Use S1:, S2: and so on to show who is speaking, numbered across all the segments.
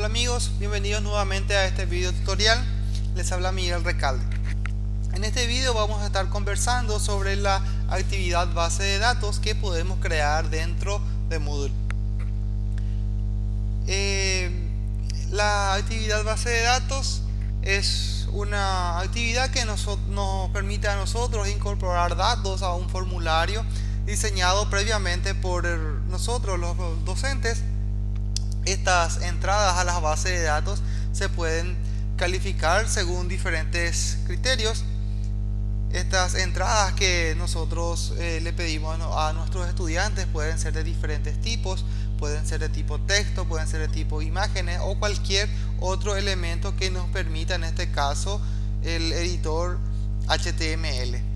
S1: Hola amigos, bienvenidos nuevamente a este video tutorial. Les habla Miguel Recalde. En este video vamos a estar conversando sobre la actividad base de datos que podemos crear dentro de Moodle. La actividad base de datos es una actividad que nos permite a nosotros incorporar datos a un formulario diseñado previamente por nosotros los docentes. Estas entradas a las bases de datos se pueden calificar según diferentes criterios. Estas entradas que nosotros le pedimos a nuestros estudiantes pueden ser de diferentes tipos, pueden ser de tipo texto, pueden ser de tipo imágenes o cualquier otro elemento que nos permita, en este caso, el editor HTML.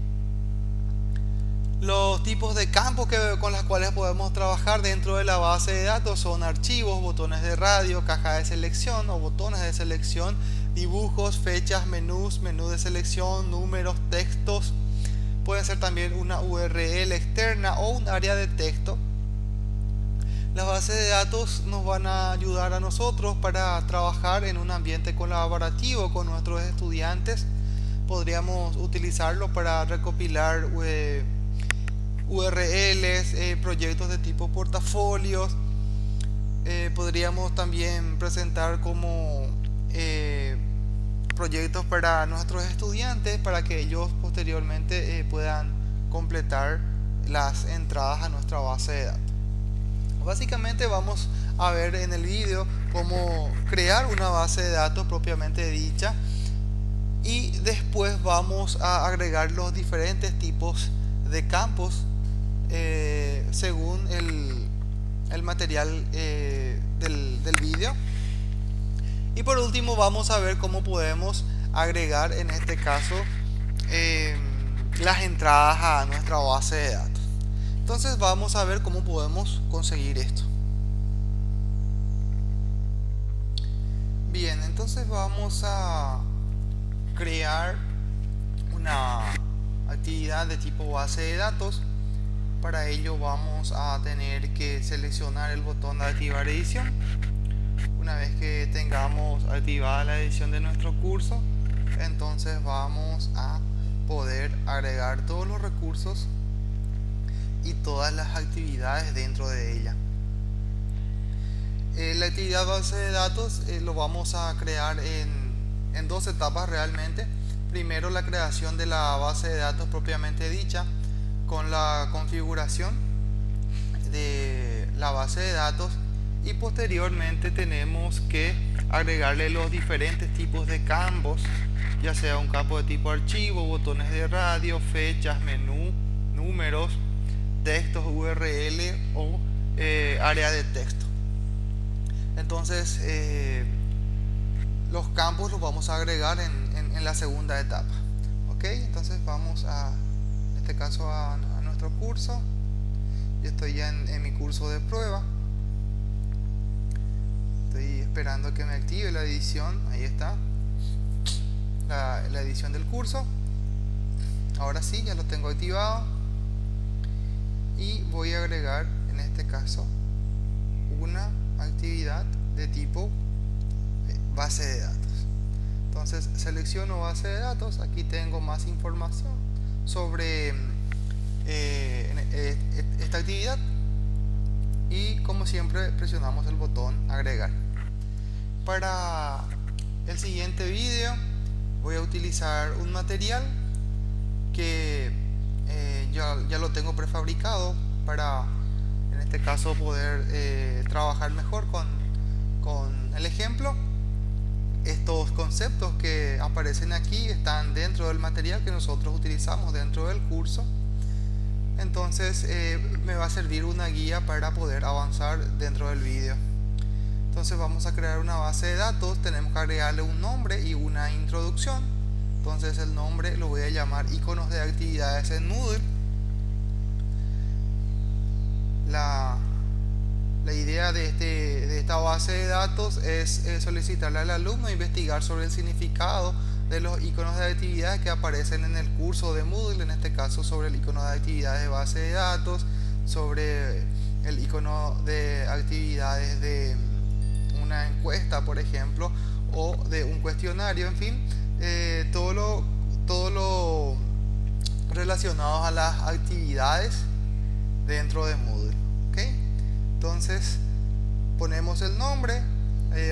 S1: Los tipos de campos con los cuales podemos trabajar dentro de la base de datos son archivos, botones de radio, caja de selección o botones de selección, dibujos, fechas, menús, menú de selección, números, textos. Pueden ser también una URL externa o un área de texto. Las bases de datos nos van a ayudar a nosotros para trabajar en un ambiente colaborativo con nuestros estudiantes. Podríamos utilizarlo para recopilar URLs, proyectos de tipo portafolios. Podríamos también presentar como proyectos para nuestros estudiantes para que ellos posteriormente puedan completar las entradas a nuestra base de datos. Básicamente vamos a ver en el vídeo cómo crear una base de datos propiamente dicha, y después vamos a agregar los diferentes tipos de campos según el material del vídeo. Y por último vamos a ver cómo podemos agregar, en este caso, las entradas a nuestra base de datos. Entonces vamos a ver cómo podemos conseguir esto. Bien, entonces vamos a crear una actividad de tipo base de datos. Para ello vamos a tener que seleccionar el botón de activar edición. Una vez que tengamos activada la edición de nuestro curso, entonces vamos a poder agregar todos los recursos y todas las actividades dentro de ella. La actividad base de datos lo vamos a crear en dos etapas realmente. Primero, la creación de la base de datos propiamente dicha, con la configuración de la base de datos, y posteriormente tenemos que agregarle los diferentes tipos de campos, ya sea un campo de tipo archivo, botones de radio, fechas, menú, números, textos, URL o área de texto. Entonces los campos los vamos a agregar en la segunda etapa. Ok, entonces vamos en este caso a nuestro curso. Yo estoy ya en mi curso de prueba. Estoy esperando que me active la edición. Ahí está la edición del curso. Ahora sí, ya lo tengo activado. Y voy a agregar, en este caso, una actividad de tipo base de datos. Entonces selecciono base de datos. Aquí tengo más información sobre esta actividad, y como siempre presionamos el botón agregar. Para el siguiente vídeo voy a utilizar un material que ya lo tengo prefabricado para, en este caso, poder trabajar mejor con el ejemplo. Estos conceptos que aparecen aquí están dentro del material que nosotros utilizamos dentro del curso. Entonces me va a servir una guía para poder avanzar dentro del vídeo. Entonces vamos a crear una base de datos. Tenemos que agregarle un nombre y una introducción. Entonces el nombre lo voy a llamar iconos de actividades en Moodle. La idea de esta base de datos es solicitarle al alumno investigar sobre el significado de los iconos de actividades que aparecen en el curso de Moodle, en este caso sobre el icono de actividades de base de datos, sobre el icono de actividades de una encuesta, por ejemplo, o de un cuestionario, en fin, todo lo relacionado a las actividades dentro de Moodle. ¿Okay? Entonces ponemos el nombre,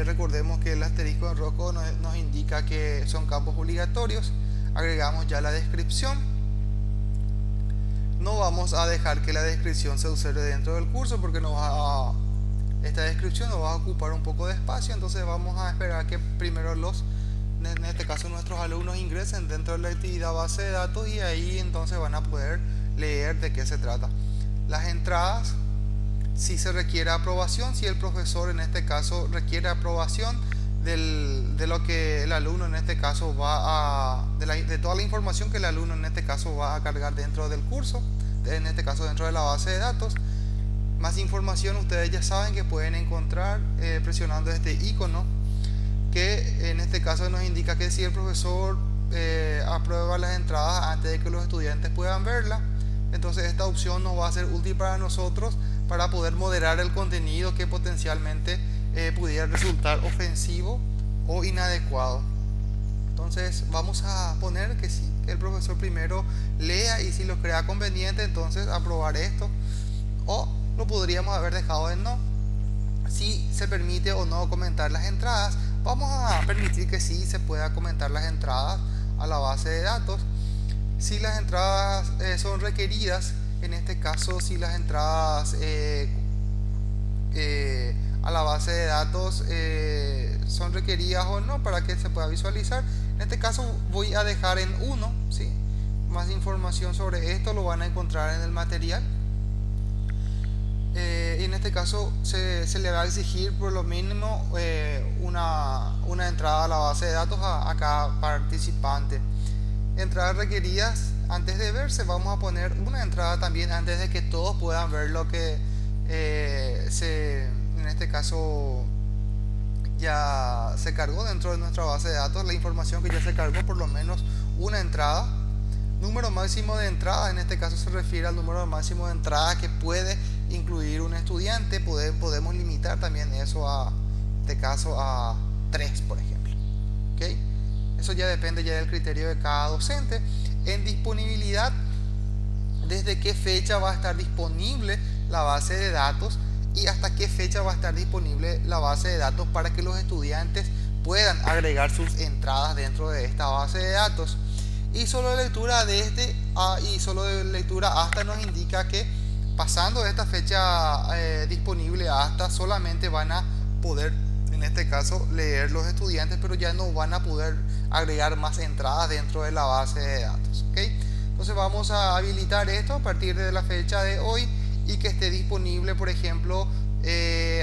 S1: recordemos que el asterisco en rojo nos indica que son campos obligatorios. Agregamos ya la descripción. No vamos a dejar que la descripción se observe dentro del curso porque esta descripción nos va a ocupar un poco de espacio, entonces vamos a esperar que primero en este caso nuestros alumnos ingresen dentro de la actividad base de datos y ahí entonces van a poder leer de qué se trata. Las entradas, si se requiere aprobación, si el profesor en este caso requiere aprobación de lo que el alumno en este caso de toda la información que el alumno en este caso va a cargar dentro del curso, en este caso dentro de la base de datos. Más información ustedes ya saben que pueden encontrar presionando este icono, que en este caso nos indica que si el profesor aprueba las entradas antes de que los estudiantes puedan verlas, entonces esta opción nos va a ser útil para nosotros para poder moderar el contenido que potencialmente pudiera resultar ofensivo o inadecuado. Entonces vamos a poner que sí, que el profesor primero lea y si lo crea conveniente entonces aprobar esto, o lo podríamos haber dejado en no. Si se permite o no comentar las entradas, vamos a permitir que sí se pueda comentar las entradas a la base de datos. Si las entradas son requeridas, en este caso si las entradas a la base de datos son requeridas o no para que se pueda visualizar, en este caso voy a dejar en 1, ¿sí? Más información sobre esto lo van a encontrar en el material. Y en este caso se le va a exigir por lo mínimo una entrada a la base de datos a cada participante. Entradas requeridas antes de verse, vamos a poner una entrada también antes de que todos puedan ver lo que en este caso ya se cargó dentro de nuestra base de datos, la información que ya se cargó, por lo menos una entrada. Número máximo de entradas, en este caso se refiere al número máximo de entradas que puede incluir un estudiante. Podemos limitar también eso en este caso a 3, por ejemplo. ¿Okay? Eso ya depende ya del criterio de cada docente. En disponibilidad, desde qué fecha va a estar disponible la base de datos y hasta qué fecha va a estar disponible la base de datos para que los estudiantes puedan agregar sus entradas dentro de esta base de datos. Y solo de lectura desde y solo de lectura hasta nos indica que pasando de esta fecha disponible hasta, solamente van a poder en este caso leer los estudiantes, pero ya no van a poder agregar más entradas dentro de la base de datos. ¿Okay? Entonces vamos a habilitar esto a partir de la fecha de hoy y que esté disponible, por ejemplo,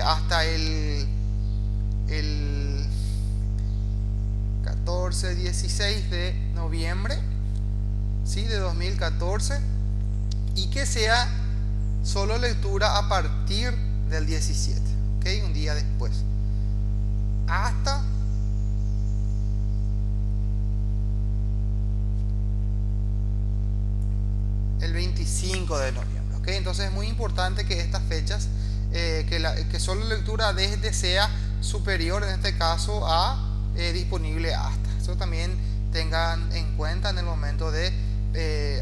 S1: hasta el 14-16 de noviembre, ¿sí? De 2014, y que sea solo lectura a partir del 17, ¿okay? Un día después, hasta el 25 de noviembre, ¿okay? Entonces es muy importante que estas fechas, que solo lectura desde sea superior en este caso a disponible hasta. Eso también tengan en cuenta en el momento de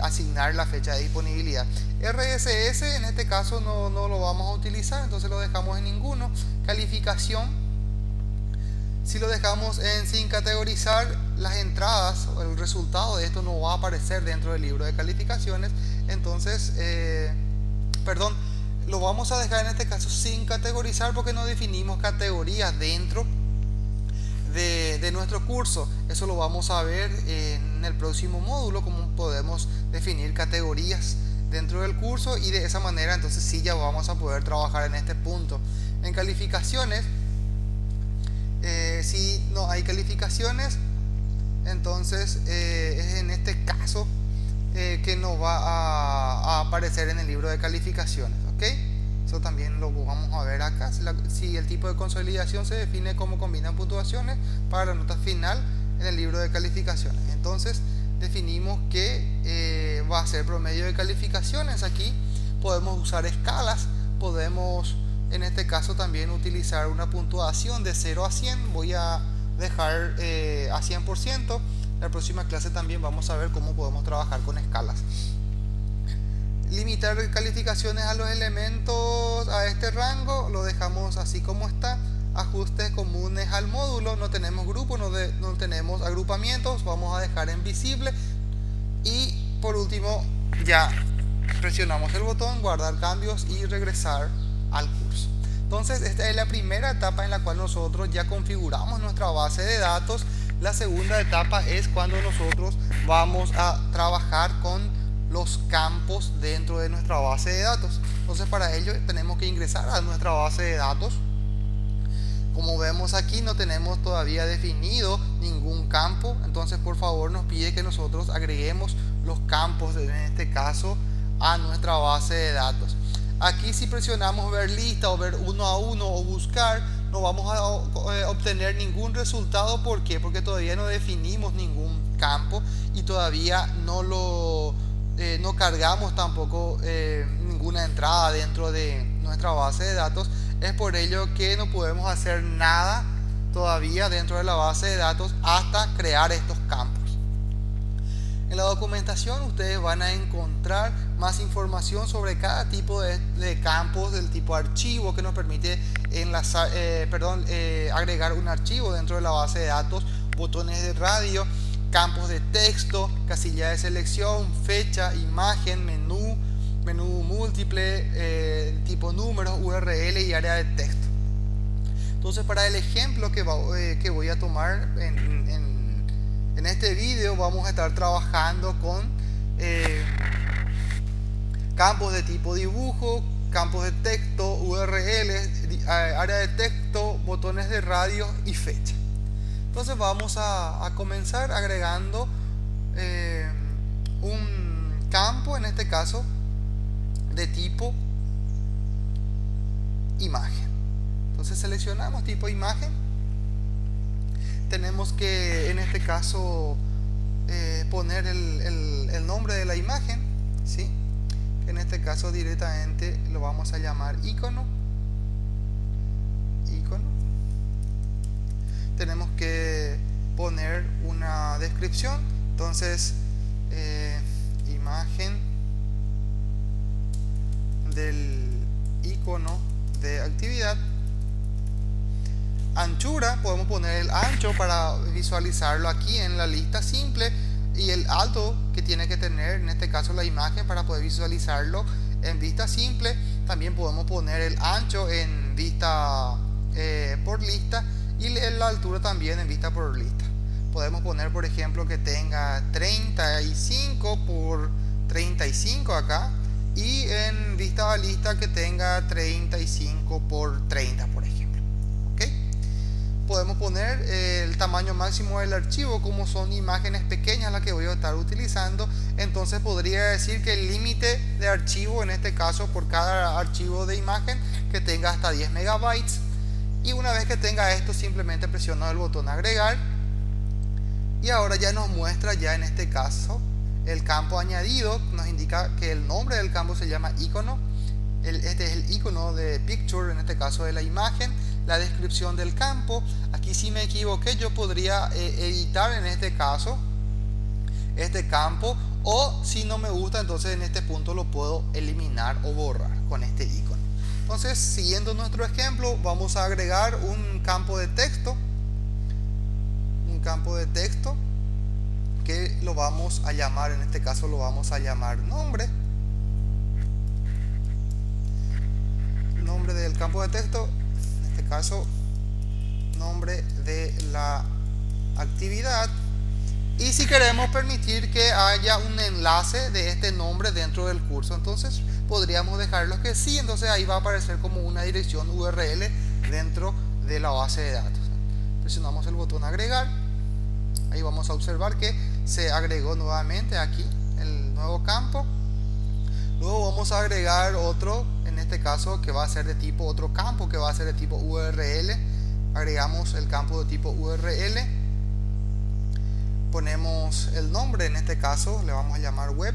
S1: asignar la fecha de disponibilidad. RSS en este caso no lo vamos a utilizar, entonces lo dejamos en ninguno. Calificación, si lo dejamos en sin categorizar, las entradas o el resultado de esto no va a aparecer dentro del libro de calificaciones. Entonces lo vamos a dejar en este caso sin categorizar porque no definimos categorías dentro de nuestro curso. Eso lo vamos a ver en el próximo módulo, cómo podemos definir categorías dentro del curso, y de esa manera entonces sí ya vamos a poder trabajar en este punto. En calificaciones, si no hay calificaciones, entonces es en este caso que no va a aparecer en el libro de calificaciones. ¿Ok? Eso también lo vamos a ver acá. Si el tipo de consolidación se define como combinan puntuaciones para la nota final en el libro de calificaciones, entonces definimos que va a ser promedio de calificaciones. Aquí podemos usar escalas, podemos en este caso también utilizar una puntuación de 0 a 100. Voy a dejar a 100%. La próxima clase también vamos a ver cómo podemos trabajar con escalas. Limitar calificaciones a los elementos a este rango, lo dejamos así como está. Ajustes comunes al módulo, no tenemos grupos, no tenemos agrupamientos, vamos a dejar en visible. Y por último, ya presionamos el botón guardar cambios y regresar al curso. Entonces esta es la primera etapa en la cual nosotros ya configuramos nuestra base de datos. La segunda etapa es cuando nosotros vamos a trabajar con los campos dentro de nuestra base de datos. Entonces para ello tenemos que ingresar a nuestra base de datos. Como vemos aquí, no tenemos todavía definido ningún campo, entonces por favor nos pide que nosotros agreguemos los campos, en este caso, a nuestra base de datos. Aquí si presionamos ver lista o ver uno a uno o buscar, no vamos a obtener ningún resultado. ¿Por qué? Porque todavía no definimos ningún campo y todavía no cargamos tampoco ninguna entrada dentro de nuestra base de datos. Es por ello que no podemos hacer nada todavía dentro de la base de datos hasta crear estos campos. En la documentación ustedes van a encontrar más información sobre cada tipo de campos del tipo archivo, que nos permite agregar un archivo dentro de la base de datos, botones de radio, campos de texto, casilla de selección, fecha, imagen, menú múltiple, tipo números, URL y área de texto. Entonces para el ejemplo que voy a tomar en este video, vamos a estar trabajando con campos de tipo dibujo, campos de texto, URL, área de texto, botones de radio y fecha. Entonces vamos a comenzar agregando un campo, en este caso de tipo imagen. Entonces seleccionamos tipo imagen. Tenemos que en este caso poner el nombre de la imagen, ¿sí? En este caso directamente lo vamos a llamar icono. Tenemos que poner una descripción. Entonces imagen del icono de actividad. Anchura, podemos poner el ancho para visualizarlo aquí en la lista simple, y el alto que tiene que tener en este caso la imagen para poder visualizarlo en vista simple. También podemos poner el ancho en vista por lista y la altura también en vista por lista. Podemos poner por ejemplo que tenga 35 por 35 acá, y en vista a lista que tenga 35 por 30 por ejemplo. Podemos poner el tamaño máximo del archivo. Como son imágenes pequeñas las que voy a estar utilizando, entonces podría decir que el límite de archivo, en este caso por cada archivo de imagen, que tenga hasta 10 megabytes. Y una vez que tenga esto, simplemente presiono el botón agregar, y ahora ya nos muestra ya en este caso el campo añadido. Nos indica que el nombre del campo se llama icono. Este es el icono de picture, en este caso de la imagen. La descripción del campo, aquí si me equivoqué, yo podría editar en este caso este campo, o si no me gusta, entonces en este punto lo puedo eliminar o borrar con este icono. Entonces, siguiendo nuestro ejemplo, vamos a agregar un campo de texto, que lo vamos a llamar, en este caso lo vamos a llamar nombre del campo de texto, caso nombre de la actividad. Y si queremos permitir que haya un enlace de este nombre dentro del curso, entonces podríamos dejarlo que sí. Entonces ahí va a aparecer como una dirección URL dentro de la base de datos. Presionamos el botón agregar. Ahí vamos a observar que se agregó nuevamente aquí el nuevo campo. Luego vamos a agregar otro, en este caso que va a ser de tipo, otro campo que va a ser de tipo URL. Agregamos el campo de tipo URL, ponemos el nombre, en este caso le vamos a llamar web,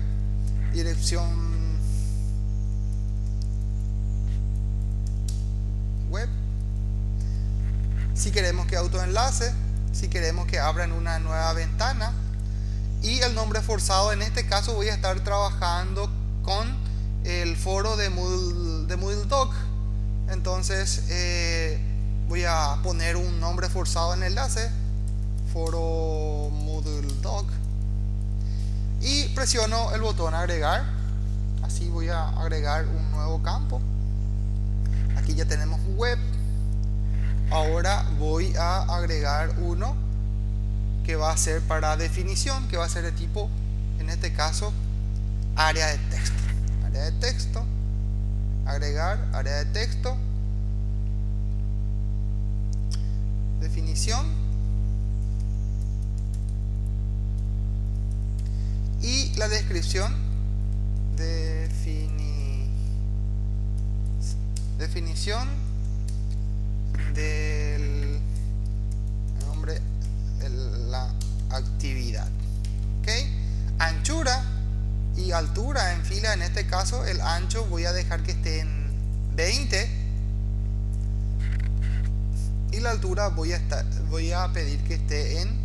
S1: dirección web. Si queremos que autoenlace, si queremos que abran una nueva ventana. Y el nombre forzado, en este caso voy a estar trabajando con el foro de Moodle Doc. Entonces voy a poner un nombre forzado en el enlace, foro Moodle Doc, y presiono el botón agregar. Así voy a agregar un nuevo campo. Aquí ya tenemos web. Ahora voy a agregar uno que va a ser para definición, que va a ser de tipo, en este caso, área de texto. Área de texto, agregar, área de texto, definición, y la descripción, definición del nombre de la actividad. ¿Ok? Anchura y altura en fila, en este caso el ancho voy a dejar que esté en 20 y la altura voy a pedir que esté en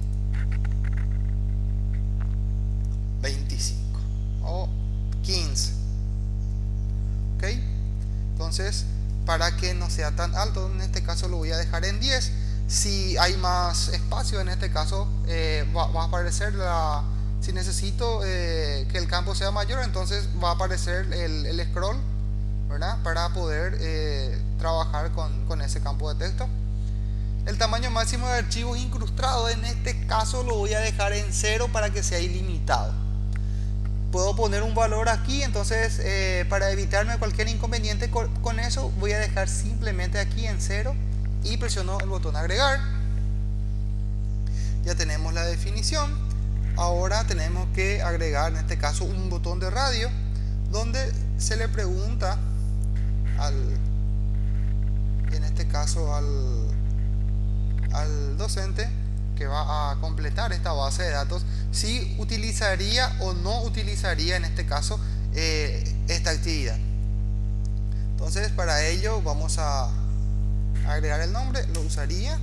S1: 25 o 15. ¿Ok? Entonces, para que no sea tan alto, en este caso lo voy a dejar en 10. Si hay más espacio, en este caso va a aparecer si necesito que el campo sea mayor, entonces va a aparecer el scroll, ¿verdad? Para poder trabajar con ese campo de texto. El tamaño máximo de archivos incrustados, en este caso lo voy a dejar en 0 para que sea ilimitado. Puedo poner un valor aquí, entonces para evitarme cualquier inconveniente con eso, voy a dejar simplemente aquí en 0 y presiono el botón agregar. Ya tenemos la definición. Ahora tenemos que agregar, en este caso, un botón de radio donde se le pregunta en este caso al docente que va a completar esta base de datos, si utilizaría o no utilizaría, en este caso, esta actividad. Entonces, para ello vamos a agregar el nombre, lo usaría.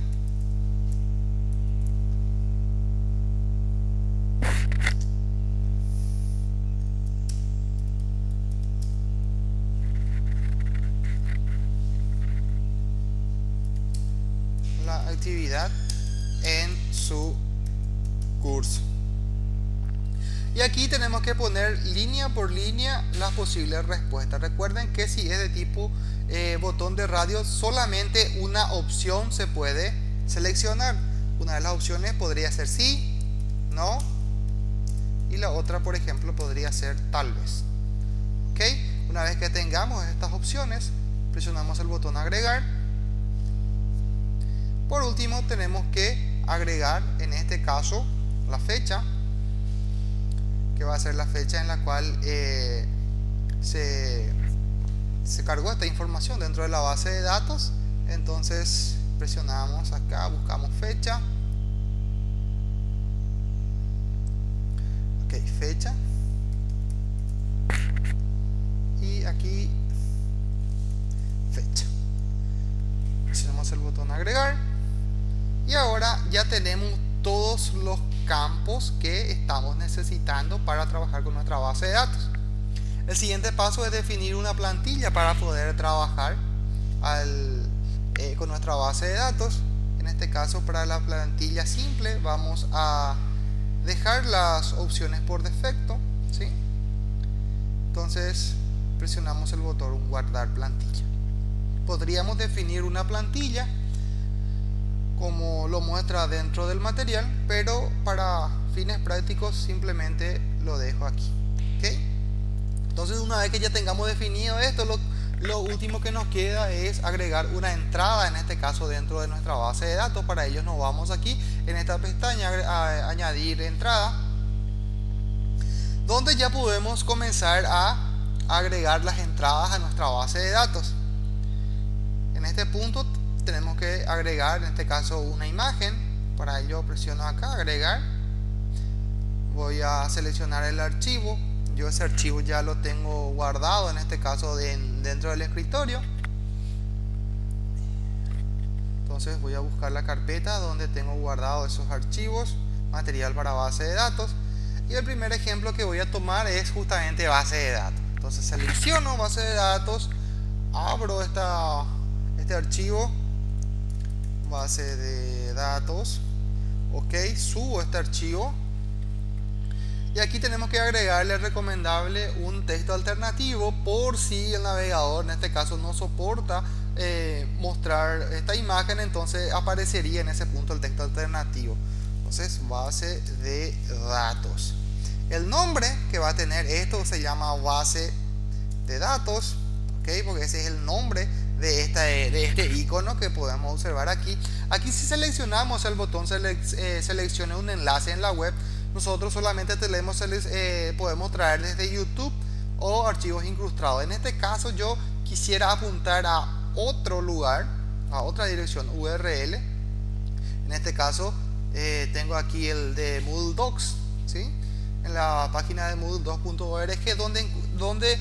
S1: La actividad en su curso. Y aquí tenemos que poner línea por línea las posibles respuestas. Recuerden que si es de tipo botón de radio, solamente una opción se puede seleccionar. Una de las opciones podría ser sí, no, y la otra, por ejemplo, podría ser tal vez. ¿Ok? Una vez que tengamos estas opciones, presionamos el botón agregar. Por último, tenemos que agregar, en este caso, la fecha, que va a ser la fecha en la cual se cargó esta información dentro de la base de datos. Entonces presionamos acá, buscamos fecha, ok, fecha, y aquí fecha. Presionamos el botón agregar. Y ahora ya tenemos todos los campos que estamos necesitando para trabajar con nuestra base de datos. El siguiente paso es definir una plantilla para poder trabajar con nuestra base de datos. En este caso, para la plantilla simple, vamos a dejar las opciones por defecto, ¿sí? Entonces presionamos el botón guardar plantilla. Podríamos definir una plantilla como lo muestra dentro del material, pero para fines prácticos simplemente lo dejo aquí. ¿Okay? Entonces, una vez que ya tengamos definido esto, lo último que nos queda es agregar una entrada, en este caso dentro de nuestra base de datos. Para ello nos vamos aquí en esta pestaña a añadir entrada, donde ya podemos comenzar a agregar las entradas a nuestra base de datos. En este punto tenemos que agregar, en este caso, una imagen. Para ello presiono acá, agregar. Voy a seleccionar el archivo. Yo ese archivo ya lo tengo guardado, en este caso dentro del escritorio. Entonces voy a buscar la carpeta donde tengo guardado esos archivos, material para base de datos. Y el primer ejemplo que voy a tomar es justamente base de datos. Entonces selecciono base de datos, abro este archivo, base de datos, ok, subo este archivo. Y aquí tenemos que agregarle recomendable un texto alternativo por si el navegador en este caso no soporta mostrar esta imagen, entonces aparecería en ese punto el texto alternativo. Entonces base de datos. El nombre que va a tener esto se llama base de datos, ¿ok? Porque ese es el nombre de este icono que podemos observar aquí. Aquí si seleccionamos el botón seleccione un enlace en la web, nosotros solamente podemos traer desde YouTube o archivos incrustados. En este caso yo quisiera apuntar a otro lugar, a otra dirección URL. En este caso tengo aquí el de Moodle Docs, ¿sí? En la página de moodle2.org donde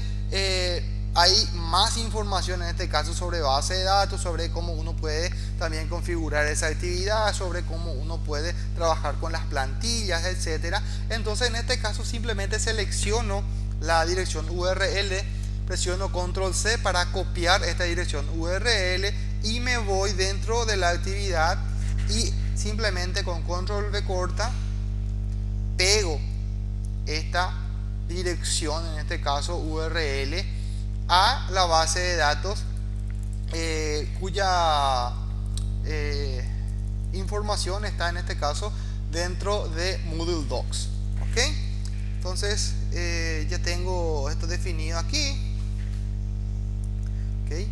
S1: hay más información en este caso sobre base de datos, sobre cómo uno puede también configurar esa actividad, sobre cómo uno puede trabajar con las plantillas, etcétera. Entonces en este caso simplemente selecciono la dirección URL, presiono control C para copiar esta dirección URL y me voy dentro de la actividad y simplemente con control V corta pego esta dirección, en este caso URL, a la base de datos cuya información está en este caso dentro de Moodle Docs, ¿ok? Entonces ya tengo esto definido aquí, ¿ok?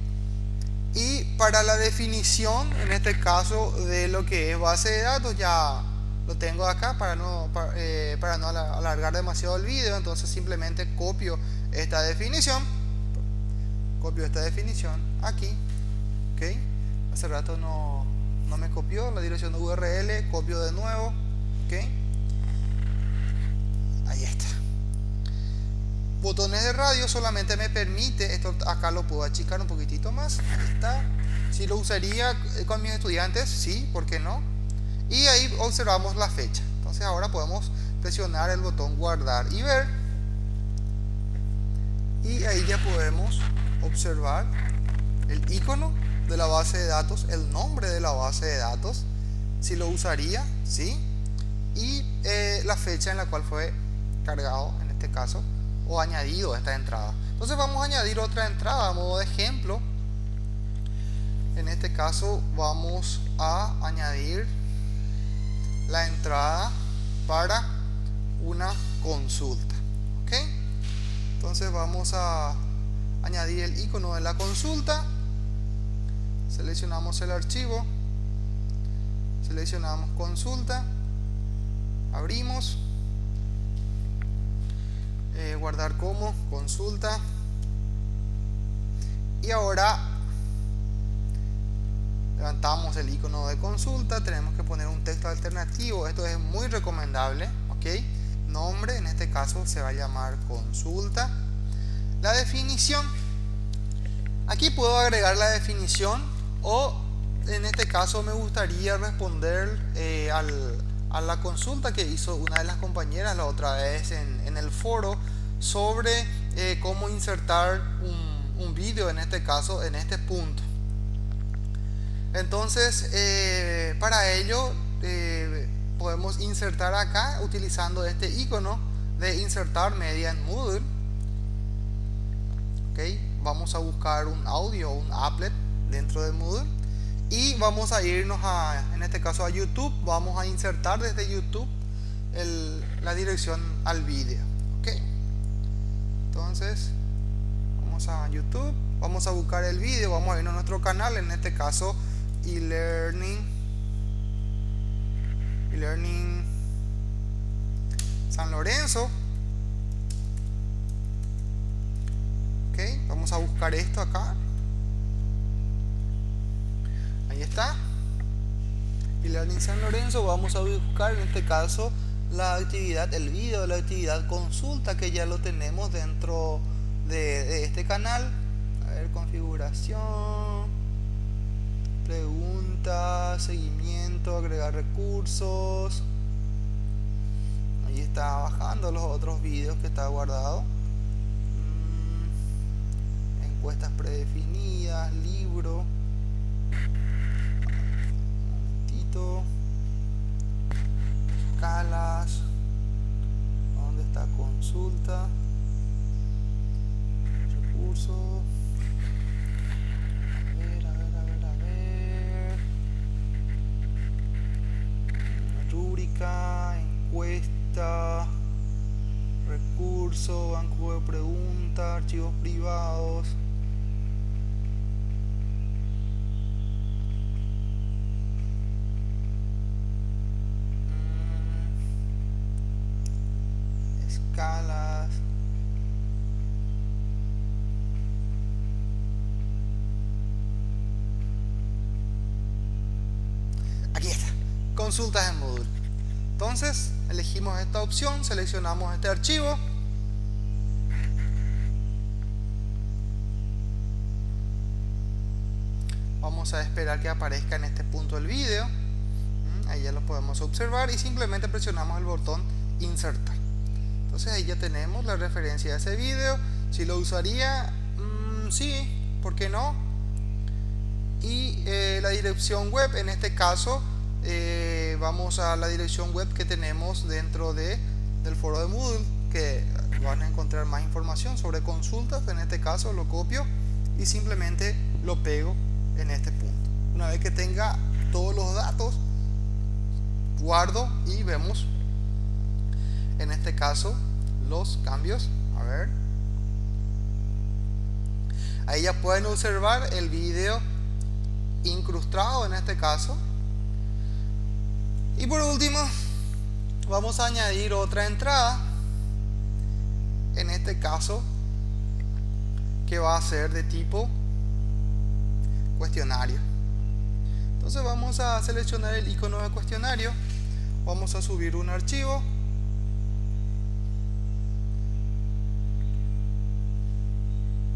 S1: Y para la definición en este caso de lo que es base de datos ya lo tengo acá para no alargar demasiado el vídeo. Entonces simplemente copio esta definición aquí, ok. Hace rato no me copió la dirección de URL, copio de nuevo, ok, ahí está. Botones de radio solamente me permite, esto acá lo puedo achicar un poquitito más, ahí está. Si lo usaría con mis estudiantes, sí, ¿por qué no? Y ahí observamos la fecha. Entonces ahora podemos presionar el botón guardar y ver, y ahí ya podemos observar el icono de la base de datos, el nombre de la base de datos, si lo usaría, sí, y la fecha en la cual fue cargado en este caso o añadido esta entrada. Entonces vamos a añadir otra entrada a modo de ejemplo. En este caso vamos a añadir la entrada para una consulta, ¿ok? Entonces vamos a añadir el icono de la consulta, seleccionamos el archivo, seleccionamos consulta, abrimos, guardar como consulta, y ahora levantamos el icono de consulta. Tenemos que poner un texto alternativo, esto es muy recomendable, ok. Nombre, en este caso se va a llamar consulta. La definición, aquí puedo agregar la definición, o en este caso me gustaría responder a la consulta que hizo una de las compañeras la otra vez en el foro sobre cómo insertar un vídeo, en este caso en este punto. Entonces para ello podemos insertar acá utilizando este icono de insertar media en Moodle, ok. Vamos a buscar un audio o un applet dentro de Moodle y vamos a irnos en este caso a YouTube. Vamos a insertar desde YouTube la dirección al vídeo, ok. Entonces vamos a YouTube, vamos a buscar el vídeo, vamos a ir a nuestro canal, en este caso e-learning San Lorenzo, ok. Vamos a buscar esto acá, ahí está, e-learning San Lorenzo. Vamos a buscar en este caso la actividad, el vídeo de la actividad consulta, que ya lo tenemos dentro de este canal. A ver, configuración, preguntas, seguimiento, agregar recursos. Ahí está bajando los otros vídeos que está guardado. Encuestas predefinidas, libro. Un momentito. Escalas. ¿Dónde está consulta? Recursos. Rúbrica, encuesta, recurso, banco de preguntas, archivos privados. Escalas. Aquí está. Consultas en Moodle. Entonces elegimos esta opción, seleccionamos este archivo. Vamos a esperar que aparezca en este punto el vídeo. Ahí ya lo podemos observar y simplemente presionamos el botón insertar. Entonces ahí ya tenemos la referencia de ese vídeo. Si lo usaría, sí, ¿por qué no? Y la dirección web, en este caso vamos a la dirección web que tenemos dentro del foro de Moodle, que van a encontrar más información sobre consultas. En este caso lo copio y simplemente lo pego en este punto. Una vez que tenga todos los datos, guardo y vemos en este caso los cambios. A ver, ahí ya pueden observar el vídeo incrustado en este caso. Y por último vamos a añadir otra entrada, en este caso que va a ser de tipo cuestionario. Entonces vamos a seleccionar el icono de cuestionario, vamos a subir un archivo,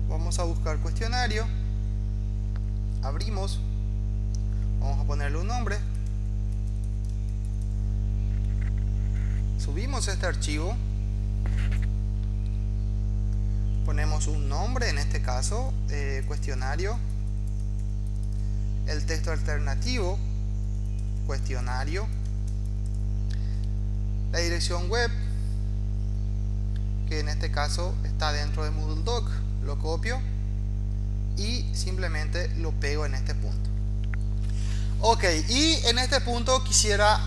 S1: vamos a buscar cuestionario, abrimos, vamos a ponerle un nombre, subimos este archivo, ponemos un nombre, en este caso cuestionario, el texto alternativo, cuestionario, la dirección web, que en este caso está dentro de Moodle Doc, lo copio y simplemente lo pego en este punto. Ok, y en este punto quisiera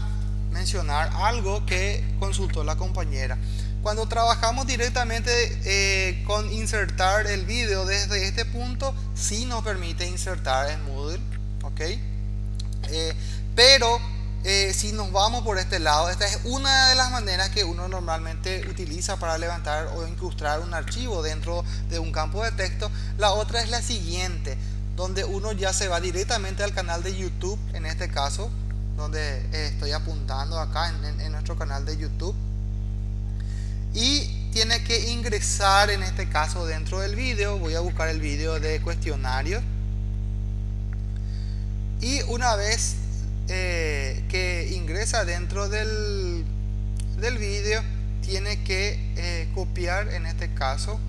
S1: mencionar algo que consultó la compañera. Cuando trabajamos directamente con insertar el vídeo desde este punto, sí nos permite insertar en Moodle, ok, pero si nos vamos por este lado, esta es una de las maneras que uno normalmente utiliza para levantar o incrustar un archivo dentro de un campo de texto. La otra es la siguiente, donde uno ya se va directamente al canal de YouTube, en este caso donde estoy apuntando acá en nuestro canal de YouTube, y tiene que ingresar en este caso dentro del vídeo. Voy a buscar el vídeo de cuestionarios y una vez que ingresa dentro del vídeo, tiene que copiar en este caso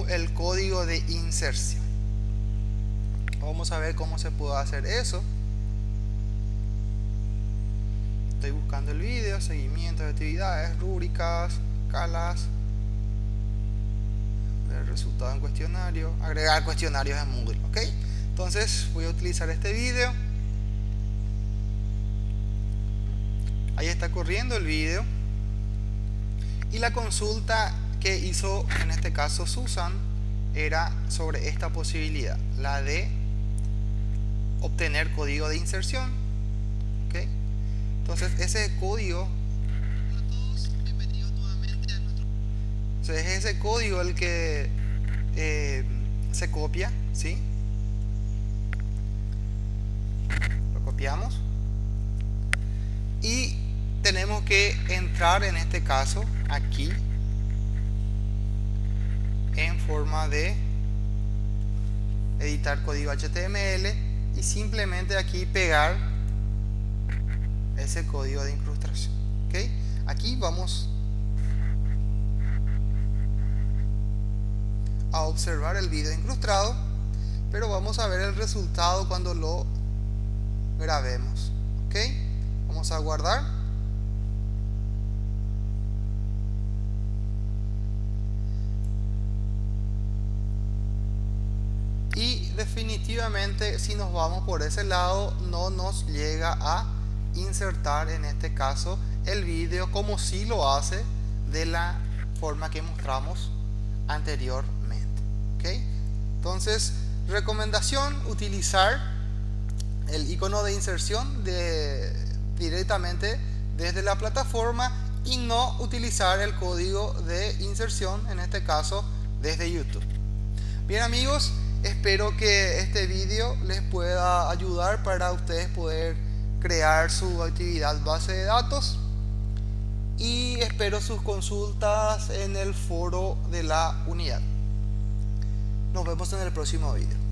S1: el código de inserción. Vamos a ver cómo se puede hacer eso. Estoy buscando el vídeo, seguimiento de actividades, rúbricas, escalas, el resultado en cuestionario, agregar cuestionarios en Moodle, ok. Entonces voy a utilizar este vídeo. Ahí está corriendo el vídeo y la consulta que hizo en este caso Susan era sobre esta posibilidad, la de obtener código de inserción, ok. Entonces ese código, es ese código el que se copia, ¿sí? Lo copiamos y tenemos que entrar en este caso aquí en forma de editar código HTML y simplemente aquí pegar ese código de incrustación. ¿Okay? Aquí vamos a observar el video incrustado, pero vamos a ver el resultado cuando lo grabemos. ¿Ok? Vamos a guardar. Y definitivamente, si nos vamos por ese lado, no nos llega a insertar en este caso el vídeo como si lo hace de la forma que mostramos anteriormente. ¿Okay? Entonces, recomendación: utilizar el icono de inserción directamente desde la plataforma y no utilizar el código de inserción, en este caso desde YouTube. Bien amigos, espero que este vídeo les pueda ayudar para ustedes poder crear su actividad base de datos, y espero sus consultas en el foro de la unidad. Nos vemos en el próximo vídeo.